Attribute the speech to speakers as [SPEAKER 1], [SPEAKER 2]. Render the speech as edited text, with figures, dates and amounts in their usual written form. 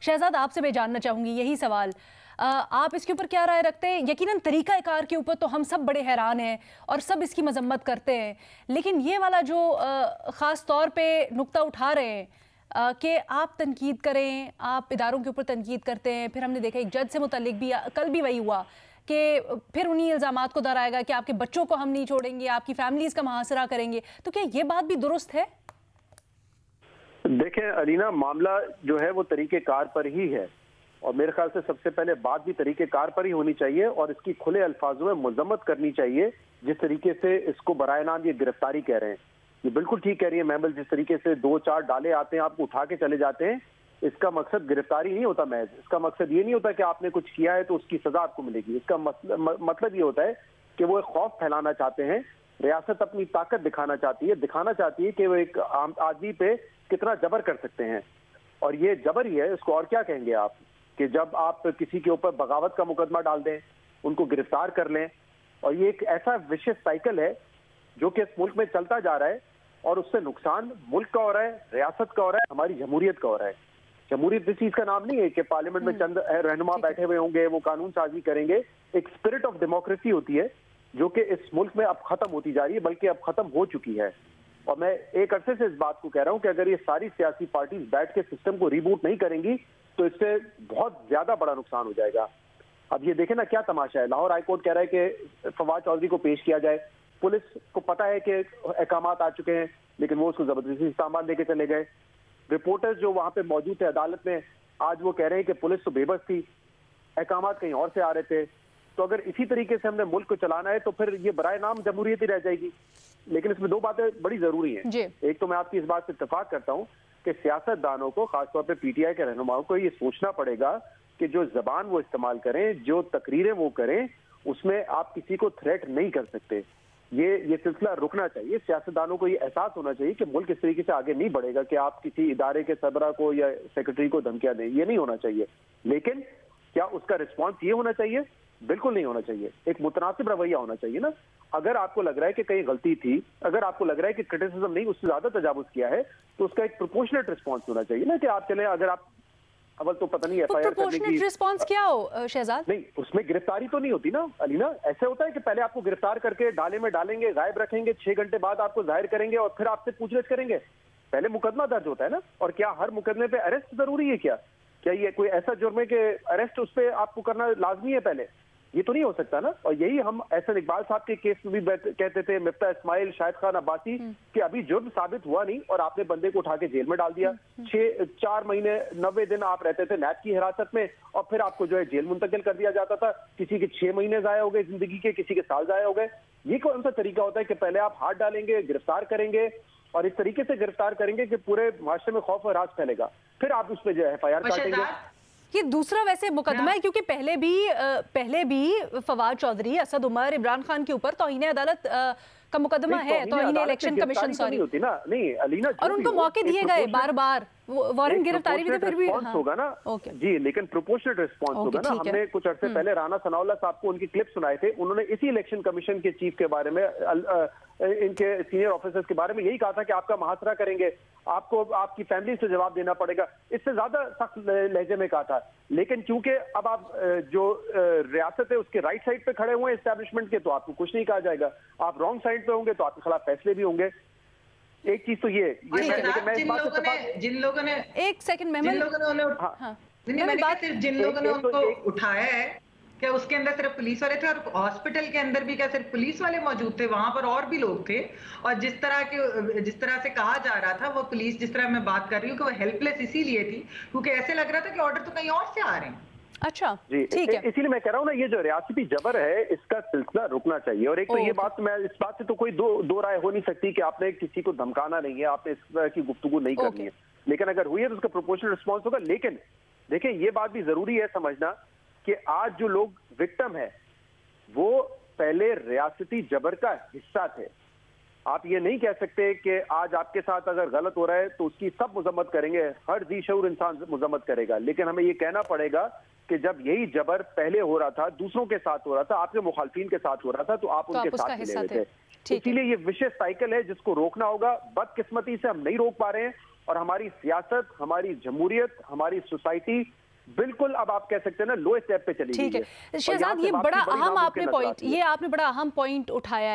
[SPEAKER 1] शहजाद, आपसे मैं जानना चाहूँगी यही सवाल, आप इसके ऊपर क्या राय रखते हैं? यकीनन तरीक़ाकार के ऊपर तो हम सब बड़े हैरान हैं और सब इसकी मजम्मत करते हैं, लेकिन ये वाला जो ख़ास तौर पे नुक्ता उठा रहे हैं कि आप तनकीद करें, आप इदारों के ऊपर तनकीद करते हैं, फिर हमने देखा एक जज से मुतल्लिक भी कल भी वही हुआ कि फिर उन्हीं इल्ज़ामात को दोहराएगा कि आपके बच्चों को हम नहीं छोड़ेंगे, आपकी फैमिलीज़ का मुहासरा करेंगे। तो क्या ये बात भी दुरुस्त है?
[SPEAKER 2] देखें अलीना, मामला जो है वो तरीक़ेकार पर ही है और मेरे ख्याल से सबसे पहले बात भी तरीक़ेकार पर ही होनी चाहिए और इसकी खुले अल्फाजों में मजम्मत करनी चाहिए। जिस तरीके से इसको बराए नाम ये गिरफ्तारी कह रहे हैं, ये बिल्कुल ठीक कह रही है महमल। जिस तरीके से 2-4 डाले आते हैं, आपको उठा के चले जाते हैं, इसका मकसद गिरफ्तारी नहीं होता महज। इसका मकसद ये नहीं होता कि आपने कुछ किया है तो उसकी सजा आपको मिलेगी। इसका मतलब ये होता है कि वो एक खौफ फैलाना चाहते हैं, रियासत अपनी ताकत दिखाना चाहती है कि वो एक आम आदमी पे कितना जबर कर सकते हैं। और ये जबर ही है, इसको और क्या कहेंगे आप, कि जब आप किसी के ऊपर बगावत का मुकदमा डाल दें, उनको गिरफ्तार कर लें, और ये एक ऐसा विशेष साइकिल है जो कि इस मुल्क में चलता जा रहा है और उससे नुकसान मुल्क का हो रहा है, रियासत का हो रहा है, हमारी जमहूरियत का हो रहा है। जमहूरियत इस चीज का नाम नहीं है कि पार्लियामेंट में चंद रहनुमा बैठे हुए होंगे, वो कानून साजी करेंगे। एक स्पिरिट ऑफ डेमोक्रेसी होती है जो कि इस मुल्क में अब खत्म होती जा रही है, बल्कि अब खत्म हो चुकी है। और मैं एक अरसे से इस बात को कह रहा हूं कि अगर ये सारी सियासी पार्टीज बैठ के सिस्टम को रिबूट नहीं करेंगी तो इससे बहुत ज्यादा बड़ा नुकसान हो जाएगा। अब ये देखें ना क्या तमाशा है, लाहौर हाईकोर्ट कह रहा है कि फवाद चौधरी को पेश किया जाए। पुलिस को पता है कि अहकामात आ चुके हैं, लेकिन वो उसको जबरदस्ती सामान देके चले गए। रिपोर्टर्स जो वहां पे मौजूद थे अदालत में, आज वो कह रहे हैं कि पुलिस तो बेबस थी, अहकामात कहीं और से आ रहे थे। तो अगर इसी तरीके से हमने मुल्क को चलाना है तो फिर ये बराए नाम जमहूरियत ही रह जाएगी। लेकिन इसमें 2 बातें बड़ी जरूरी हैं। एक तो मैं आपकी इस बात से इत्तेफाक करता हूं कि सियासतदानों को, खासतौर पे पीटीआई के रहनुमाओं को ये सोचना पड़ेगा कि जो जबान वो इस्तेमाल करें, जो तकरीरें वो करें, उसमें आप किसी को थ्रेट नहीं कर सकते। ये सिलसिला रुकना चाहिए। सियासतदानों को ये एहसास होना चाहिए कि मुल्क इस तरीके से आगे नहीं बढ़ेगा कि आप किसी इदारे के सरबरा को या सेक्रेटरी को धमकियां दें, ये नहीं होना चाहिए। लेकिन क्या उसका रिस्पॉन्स ये होना चाहिए? बिल्कुल नहीं होना चाहिए। एक मुतनासिब रवैया होना चाहिए ना। अगर आपको लग रहा है कि कहीं गलती थी, अगर आपको लग रहा है कि क्रिटिसिज्म नहीं, उससे ज्यादा तजावुज किया है, तो उसका एक प्रोपोर्शनेट रिस्पॉन्स होना चाहिए ना। कि आप चले, अगर आप अवल तो पता नहीं एफआईआर करने की
[SPEAKER 1] रिस्पॉन्स क्या हो शहजाद?
[SPEAKER 2] नहीं, उसमें गिरफ्तारी तो नहीं होती ना अलीना। ऐसे होता है कि पहले आपको गिरफ्तार करके डाले में डालेंगे, गायब रखेंगे, 6 घंटे बाद आपको जाहिर करेंगे और फिर आपसे पूछताछ करेंगे। पहले मुकदमा दर्ज होता है ना। और क्या हर मुकदमे पे अरेस्ट जरूरी है? क्या ये कोई ऐसा जुर्म है कि अरेस्ट उस पर आपको करना लाजमी है? पहले ये तो नहीं हो सकता ना। और यही हम एहसन इकबाल साहब के केस में भी कहते थे, मिफ्ता इस्माइल, शाहिद खान अब्बासी, कि अभी जुर्म साबित हुआ नहीं और आपने बंदे को उठा के जेल में डाल दिया। 4 महीने 90 दिन आप रहते थे नैब की हिरासत में और फिर आपको जो है जेल मुंतकिल कर दिया जाता था। किसी के 6 महीने जाया हो गए जिंदगी के, किसी के साल जाया हो गए। ये कौन सा तरीका होता है कि पहले आप हाथ डालेंगे, गिरफ्तार करेंगे और इस तरीके से गिरफ्तार करेंगे कि पूरे माशरे में खौफ और राज फैलेगा, फिर आप उस पर जो है एफआईआर काटेंगे।
[SPEAKER 1] ये दूसरा वैसे मुकदमा है क्योंकि पहले भी फवाद चौधरी, असद उमर, इमरान खान के ऊपर तौहीन अदालत का मुकदमा है, तौहीन इलेक्शन कमीशन, सॉरी
[SPEAKER 2] होती ना। नहीं अलीना,
[SPEAKER 1] और उनको मौके दिए गए बार-बार, वारंट गिरफ्तारी भी तो फिर भी
[SPEAKER 2] होगा ना जी, लेकिन प्रोपोर्शनेट रिस्पॉन्स होगा ना। हमने कुछ अरसे पहले राना सनाउल्लाह साहब को उनकी क्लिप सुनाए थे। उन्होंने इसी इलेक्शन कमीशन के चीफ के बारे में, इनके सीनियर ऑफिसर्स के बारे में यही कहा था कि आपका मुहासरा करेंगे, आपको आपकी फैमिली से जवाब देना पड़ेगा। इससे ज्यादा सख्त लहजे में कहा था। लेकिन चूंकि अब आप जो रियासत है उसके राइट साइड पे खड़े हुए हैं एस्टैब्लिशमेंट के, तो आपको कुछ नहीं कहा जाएगा। आप रॉन्ग साइड पे होंगे तो आपके खिलाफ फैसले भी होंगे। एक चीज तो ये
[SPEAKER 3] जिन लोगों ने
[SPEAKER 1] एक सेकंड में जिन
[SPEAKER 3] लोगों ने उनको उठाया है, क्या उसके अंदर सिर्फ पुलिस वाले थे? और हॉस्पिटल के अंदर भी क्या सिर्फ पुलिस वाले मौजूद थे? वहां पर और भी लोग थे। और जिस तरह से कहा जा रहा था, वो पुलिस, जिस तरह मैं बात कर रही हूँ कि वो हेल्पलेस इसीलिए थी क्योंकि ऐसे लग रहा था कि ऑर्डर तो कहीं और से आ रहे हैं।
[SPEAKER 1] अच्छा
[SPEAKER 2] जी,
[SPEAKER 1] ठीक है।
[SPEAKER 2] इसीलिए मैं कह रहा हूँ ना, ये जो रियासती जबर है इसका सिलसिला रुकना चाहिए। और एक तो ये बात, मैं इस बात से तो कोई दो राय हो नहीं सकती कि आपने किसी को धमकाना नहीं है, आपने इस तरह की गुफ्तगू नहीं करनी है। लेकिन अगर हुई है तो उसका प्रोपोर्शनल रिस्पॉन्स होगा। लेकिन देखिए, ये बात भी जरूरी है समझना कि आज जो लोग विक्टिम है वो पहले रियासती जबर का हिस्सा थे। आप ये नहीं कह सकते कि आज आपके साथ अगर गलत हो रहा है तो उसकी सब मजम्मत करेंगे, हर जी शऊर इंसान मजम्मत करेगा। लेकिन हमें ये कहना पड़ेगा कि जब यही जबर पहले हो रहा था, दूसरों के साथ हो रहा था, आपके मुखालफिन के साथ हो रहा था, तो आप उनके साथ मिले हुए थे। इसीलिए ये विशेष साइकिल है जिसको रोकना होगा। बदकिस्मती से हम नहीं रोक पा रहे हैं। और हमारी सियासत, हमारी जमहूरियत, हमारी सोसाइटी बिल्कुल अब आप कह सकते हैं ना लोएस्ट स्टेप पे चली गई है।
[SPEAKER 1] ठीक है शहजाद, ये बड़ा अहम आपने पॉइंट, ये आपने बड़ा अहम पॉइंट उठाया है।